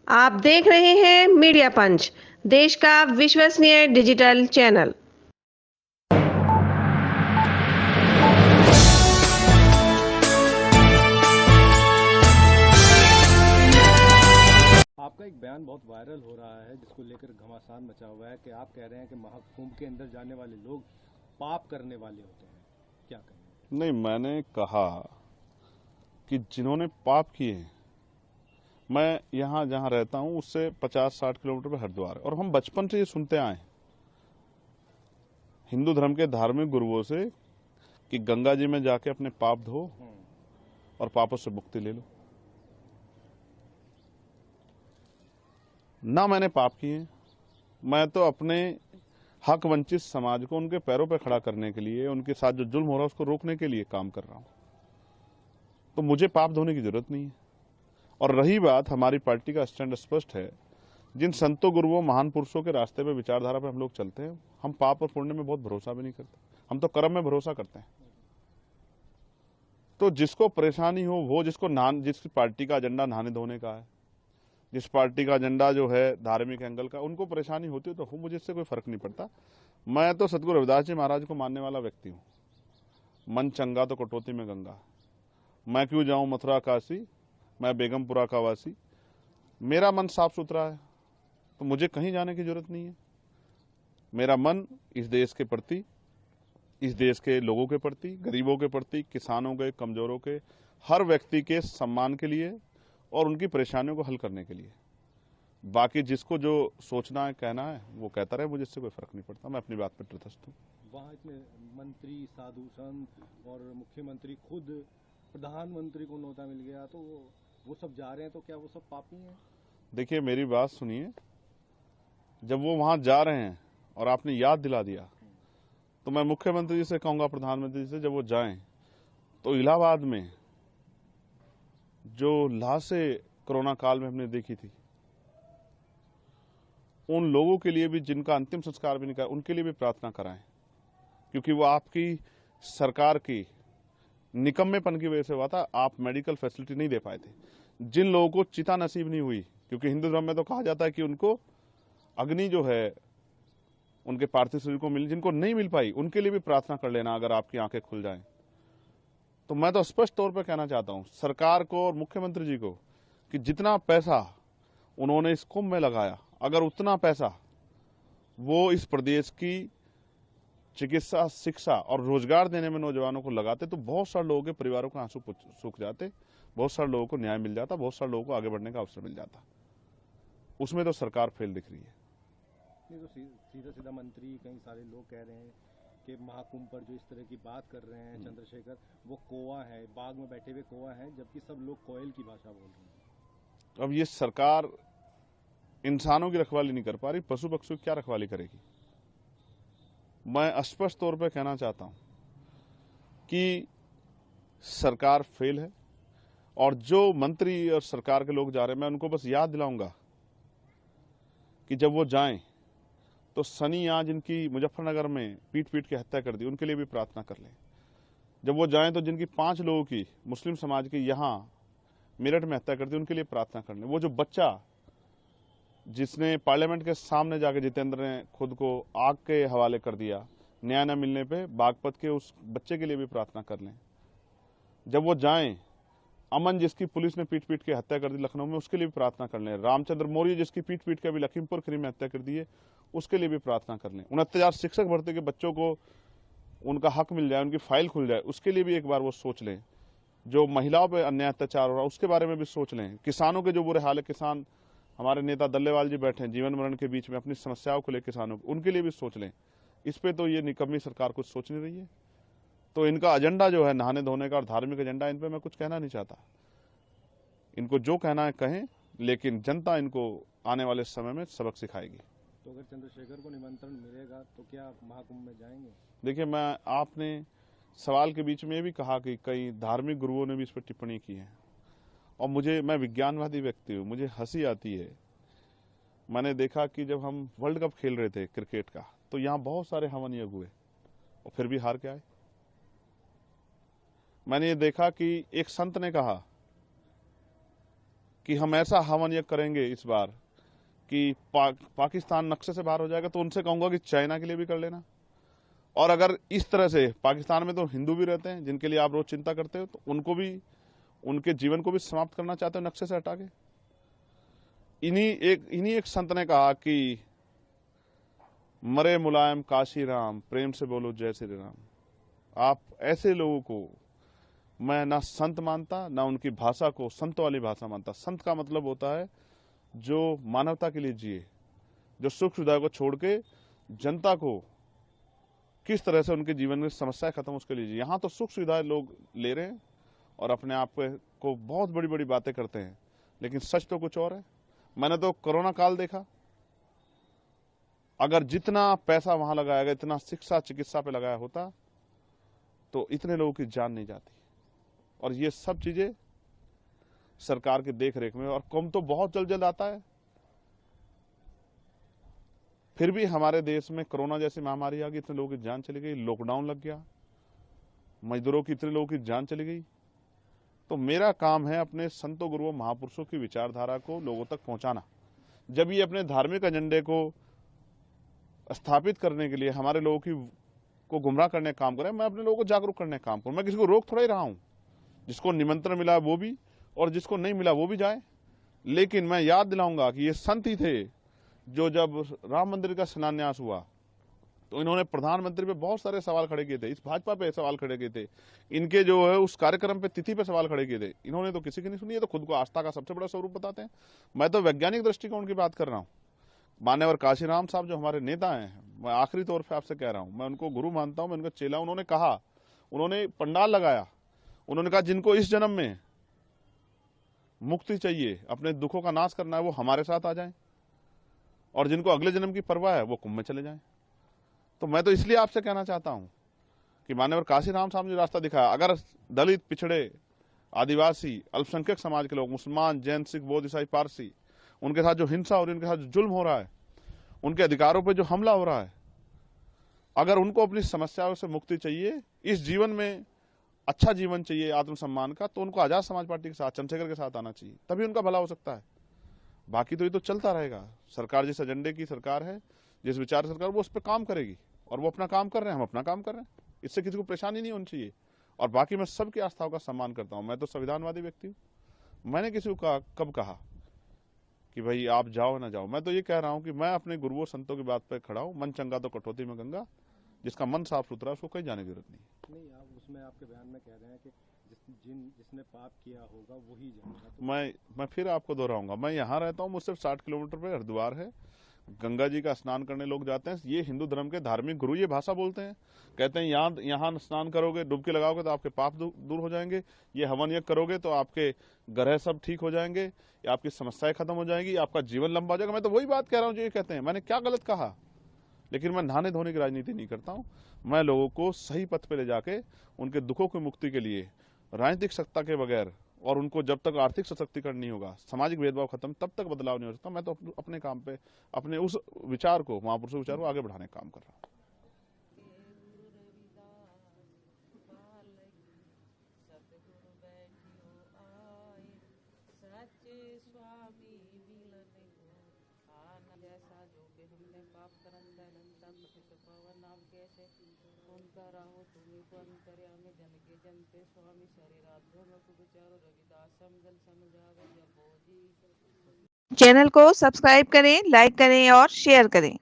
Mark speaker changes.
Speaker 1: आप देख रहे हैं मीडिया पंच, देश का विश्वसनीय डिजिटल चैनल।
Speaker 2: आपका एक बयान बहुत वायरल हो रहा है जिसको लेकर घमासान मचा हुआ है कि आप कह रहे हैं कि महाकुंभ के अंदर जाने वाले लोग पाप करने वाले होते हैं। क्या कहेंगे?
Speaker 3: नहीं, मैंने कहा कि जिन्होंने पाप किए हैं, मैं यहाँ जहाँ रहता हूँ उससे 50-60 किलोमीटर पे हरिद्वार है, और हम बचपन से ये सुनते आए हैं हिंदू धर्म के धार्मिक गुरुओं से कि गंगा जी में जाके अपने पाप धो और पापों से मुक्ति ले लो। ना मैंने पाप किए हैं, मैं तो अपने हक वंचित समाज को उनके पैरों पर खड़ा करने के लिए, उनके साथ जो जुल्म हो रहा है उसको रोकने के लिए काम कर रहा हूं। तो मुझे पाप धोने की जरूरत नहीं है। और रही बात, हमारी पार्टी का स्टैंड स्पष्ट है। जिन संतों गुरुओं महान पुरुषों के रास्ते पे, विचारधारा पे हम लोग चलते हैं, हम पाप और पुण्य में बहुत भरोसा भी नहीं करते, हम तो कर्म में भरोसा करते हैं। तो जिसको परेशानी हो वो, जिस पार्टी का एजेंडा नहाने धोने का है, जिस पार्टी का एजेंडा जो है धार्मिक एंगल का, उनको परेशानी होती है तो हो, मुझे इससे कोई फर्क नहीं पड़ता। मैं तो सतगुरु रविदास जी महाराज को मानने वाला व्यक्ति हूँ। मन चंगा तो कटौती में गंगा। मैं क्यों जाऊं मथुरा काशी, मैं बेगमपुरा का वासी। मेरा मन साफ सुथरा है तो मुझे कहीं जाने की जरूरत नहीं है। मेरा मन इस देश के प्रति, इस देश के लोगों के प्रति, गरीबों के प्रति, किसानों के, कमजोरों के, हर व्यक्ति के सम्मान के लिए और उनकी परेशानियों को हल करने के लिए। बाकी जिसको जो सोचना है, कहना है, वो कहता रहे, मुझे इससे कोई फर्क नहीं पड़ता। मैं अपनी बात पर तटस्थ हूँ।
Speaker 2: वहाँ इतने मंत्री, साधु संत और मुख्यमंत्री, खुद प्रधानमंत्री को न्योता मिल गया, तो वो सब जा रहे हैं, तो क्या वो सब पापी हैं?
Speaker 3: देखिए, मेरी बात सुनिए। जब वो वहां जा रहे हैं और आपने याद दिला दिया, तो मैं मुख्यमंत्री जी से कहूंगा, प्रधानमंत्री जी से, जब वो जाएं तो इलाहाबाद में जो लाशें कोरोना काल में हमने देखी थी, उन लोगों के लिए भी, जिनका अंतिम संस्कार भी नहीं करा, उनके लिए भी प्रार्थना कराएं। क्योंकि वो आपकी सरकार की निकम्मेपन की वजह से हुआ था। आप मेडिकल फैसिलिटी नहीं दे पाए थे। जिन लोगों को चिता नसीब नहीं हुई, क्योंकि हिंदू धर्म में तो कहा जाता है कि उनको अग्नि जो है उनके पार्थिव शरीर को मिल, जिनको नहीं मिल पाई उनके लिए भी प्रार्थना कर लेना, अगर आपकी आंखें खुल जाएं। तो मैं तो स्पष्ट तौर पर कहना चाहता हूं सरकार को और मुख्यमंत्री जी को कि जितना पैसा उन्होंने इस कुंभ में लगाया, अगर उतना पैसा वो इस प्रदेश की चिकित्सा, शिक्षा और रोजगार देने में नौजवानों को लगाते, तो बहुत सारे लोगों के परिवारों के आंसू सूख जाते, बहुत सारे लोगों को न्याय मिल जाता, बहुत सारे लोगों को आगे बढ़ने का अवसर मिल जाता। उसमें तो सरकार फेल दिख रही है।
Speaker 2: नहीं तो सीधा सीधा मंत्री, कई सारे लोग कह रहे हैं कि महाकुंभ पर जो इस तरह की बात कर रहे हैं चंद्रशेखर, वो कौवा है, बाग में बैठे हुए कौवा है, जबकि सब लोग कोयल की भाषा बोल रहे हैं।
Speaker 3: अब ये सरकार इंसानों की रखवाली नहीं कर पा रही, पशु पक्षियों की क्या रखवाली करेगी? मैं स्पष्ट तौर पर कहना चाहता हूं कि सरकार फेल है, और जो मंत्री और सरकार के लोग जा रहे हैं, मैं उनको बस याद दिलाऊंगा कि जब वो जाएं तो सनी आज जिनकी मुजफ्फरनगर में पीट पीट के हत्या कर दी, उनके लिए भी प्रार्थना कर लें। जब वो जाएं तो जिनकी 5 लोगों की, मुस्लिम समाज की, यहां मेरठ में हत्या कर दी, उनके लिए प्रार्थना कर लें। वो जो बच्चा जिसने पार्लियामेंट के सामने जाके जितेंद्र ने खुद को आग के हवाले कर दिया न्याय न मिलने पे, बागपत के उस बच्चे के लिए भी प्रार्थना कर लें। जब वो जाएं, अमन जिसकी पुलिस ने पीट पीट के हत्या कर दी लखनऊ में, उसके लिए भी प्रार्थना कर लें। रामचंद्र मौर्य जिसकी पीट पीट के अभी लखीमपुर खीरी में हत्या कर दी है, उसके लिए भी प्रार्थना कर लें। 69,000 शिक्षक भर्ती के बच्चों को उनका हक मिल जाए, उनकी फाइल खुल जाए, उसके लिए भी एक बार वो सोच लें। जो महिलाओं पर अन्याय अत्याचार हो रहा है, उसके बारे में भी सोच लें। किसानों के जो बुरे हाल है, किसान, हमारे नेता दल्लेवाल जी बैठे हैं जीवन मरण के बीच में अपनी समस्याओं को लेकर, किसानों, उनके लिए भी सोच लें। इस पे तो ये निकम्मी सरकार कुछ सोच नहीं रही है। तो इनका एजेंडा जो है नहाने धोने का और धार्मिक एजेंडा, इन पे मैं कुछ कहना नहीं चाहता। इनको जो कहना है कहें, लेकिन जनता इनको आने वाले समय में सबक सिखाएगी।
Speaker 2: तो अगर चंद्रशेखर को निमंत्रण मिलेगा तो क्या आप महाकुंभ में जाएंगे?
Speaker 3: देखिए, आपने सवाल के बीच में ये भी कहा कि कई धार्मिक गुरुओं ने भी इस पर टिप्पणी की है, और मैं विज्ञानवादी व्यक्ति हूँ, मुझे हंसी आती है। मैंने देखा कि जब हम वर्ल्ड कप खेल रहे थे क्रिकेट का, तो यहाँ बहुत सारे हवन यज्ञ हुए और फिर भी हार के आए। मैंने ये देखा कि एक संत ने कहा कि हम ऐसा हवन यज्ञ करेंगे इस बार कि पाकिस्तान नक्शे से बाहर हो जाएगा, तो उनसे कहूंगा कि चाइना के लिए भी कर लेना। और अगर इस तरह से पाकिस्तान में तो हिंदू भी रहते हैं जिनके लिए आप रोज चिंता करते हो, तो उनको भी, उनके जीवन को भी समाप्त करना चाहते हो नक्शे से हटा के। इन्हीं एक संत ने कहा कि मरे मुलायम काशी राम, प्रेम से बोलो जय श्री राम। आप ऐसे लोगों को मैं ना संत मानता, ना उनकी भाषा को संत वाली भाषा मानता। संत का मतलब होता है जो मानवता के लिए जिए, जो सुख सुविधा को छोड़ के जनता को किस तरह से उनके जीवन में समस्याएं खत्म उसके लिए जिए। यहाँ तो सुख सुविधाएं लोग ले रहे हैं और अपने आप को बहुत बड़ी बड़ी बातें करते हैं, लेकिन सच तो कुछ और है। मैंने तो कोरोना काल देखा, अगर जितना पैसा वहां लगाया गया, इतना शिक्षा चिकित्सा पे लगाया होता, तो इतने लोगों की जान नहीं जाती। और ये सब चीजें सरकार की देख रेख में, और कम तो बहुत जल्द जल्द आता है। फिर भी हमारे देश में कोरोना जैसी महामारी आ गई, इतने लोगों की जान चली गई, लॉकडाउन लग गया, मजदूरों की, इतने लोगों की जान चली गई। तो मेरा काम है अपने संतों गुरुओं महापुरुषों की विचारधारा को लोगों तक पहुंचाना। जब ये अपने धार्मिक एजेंडे को स्थापित करने के लिए हमारे लोगों को गुमराह करने का काम करें, मैं अपने लोगों को जागरूक करने का काम करूं। मैं किसी को रोक थोड़ा ही रहा हूं, जिसको निमंत्रण मिला वो भी और जिसको नहीं मिला वो भी जाए। लेकिन मैं याद दिलाऊंगा कि ये संत ही थे जो जब राम मंदिर का शिलान्यास हुआ तो इन्होंने प्रधानमंत्री पे बहुत सारे सवाल खड़े किए थे, इस भाजपा पे सवाल खड़े किए थे, इनके जो है उस कार्यक्रम पे तिथि पे सवाल खड़े किए थे। इन्होंने तो किसी की नहीं सुनी। है तो खुद को आस्था का सबसे बड़ा स्वरूप बताते हैं। मैं तो वैज्ञानिक दृष्टिकोण की बात कर रहा हूँ। मान्यवर काशीराम साहब जो हमारे नेता हैं, मैं आखिरी तौर पर आपसे कह रहा हूँ, मैं उनको गुरु मानता हूँ, मैं उनका चेला। उन्होंने कहा, उन्होंने पंडाल लगाया, उन्होंने कहा जिनको इस जन्म में मुक्ति चाहिए, अपने दुखों का नाश करना है, वो हमारे साथ आ जाएं, और जिनको अगले जन्म की परवाह है वो कुंभ में चले जाएं। तो मैं तो इसलिए आपसे कहना चाहता हूं कि मान्यवर काशीराम साहब ने रास्ता दिखाया। अगर दलित, पिछड़े, आदिवासी, अल्पसंख्यक समाज के लोग, मुसलमान, जैन, सिख, बौद्ध, ईसाई, पारसी, उनके साथ जो हिंसा हो रही है, उनके साथ जो जुल्म हो रहा है, उनके अधिकारों पर जो हमला हो रहा है, अगर उनको अपनी समस्याओं से मुक्ति चाहिए, इस जीवन में अच्छा जीवन चाहिए आत्मसम्मान का, तो उनको आजाद समाज पार्टी के साथ, चंद्रशेखर के साथ आना चाहिए, तभी उनका भला हो सकता है। बाकी तो ये तो चलता रहेगा। सरकार जिस एजेंडे की सरकार है, जिस विचार सरकार, वो उस पर काम करेगी, और वो अपना काम कर रहे हैं, हम अपना काम कर रहे हैं। इससे किसी को परेशानी नहीं होनी चाहिए। और बाकी मैं सबकी आस्थाओं का सम्मान करता हूं। मैं तो संविधानवादी व्यक्ति हूं। मैंने किसी को कब कहा कि भाई आप जाओ ना जाओ। मैं तो ये कह रहा हूं कि मैं अपने गुरुओं संतों की बात पर खड़ा हूं। मन चंगा तो कटौती में गंगा। जिसका मन साफ सुथरा उसको कहीं जाने की जरूरत नहीं।
Speaker 2: आप उसमें आपके बयान में कह रहे हैं कि जिसने पाप किया होगा वही जाएगा। तो
Speaker 3: मैं फिर आपको दोहराऊंगा, मैं यहाँ रहता हूँ, मुझसे 60 किलोमीटर पे हरिद्वार है, गंगा जी का स्नान करने लोग जाते हैं। ये हिंदू धर्म के धार्मिक गुरु ये भाषा बोलते हैं, कहते हैं यहाँ स्नान करोगे, डुबकी लगाओगे तो आपके पाप दूर हो जाएंगे, ये हवन यज्ञ करोगे तो आपके ग्रह सब ठीक हो जाएंगे, आपकी समस्याएं खत्म हो जाएंगी, आपका जीवन लंबा हो जाएगा। मैं तो वही बात कह रहा हूँ जो ये कहते हैं। मैंने क्या गलत कहा? लेकिन मैं नहाने धोने की राजनीति नहीं करता हूँ। मैं लोगों को सही पथ पे ले जाके उनके दुखों की मुक्ति के लिए राजनीतिक सत्ता के बगैर, और उनको जब तक आर्थिक सशक्तिकरण नहीं होगा, सामाजिक भेदभाव खत्म, तब तक बदलाव नहीं हो सकता। मैं तो अपने काम पे, अपने उस विचार को, महापुरुषों विचार को आगे बढ़ाने का काम कर रहा हूँ।
Speaker 1: चैनल को सब्सक्राइब करें, लाइक करें और शेयर करें।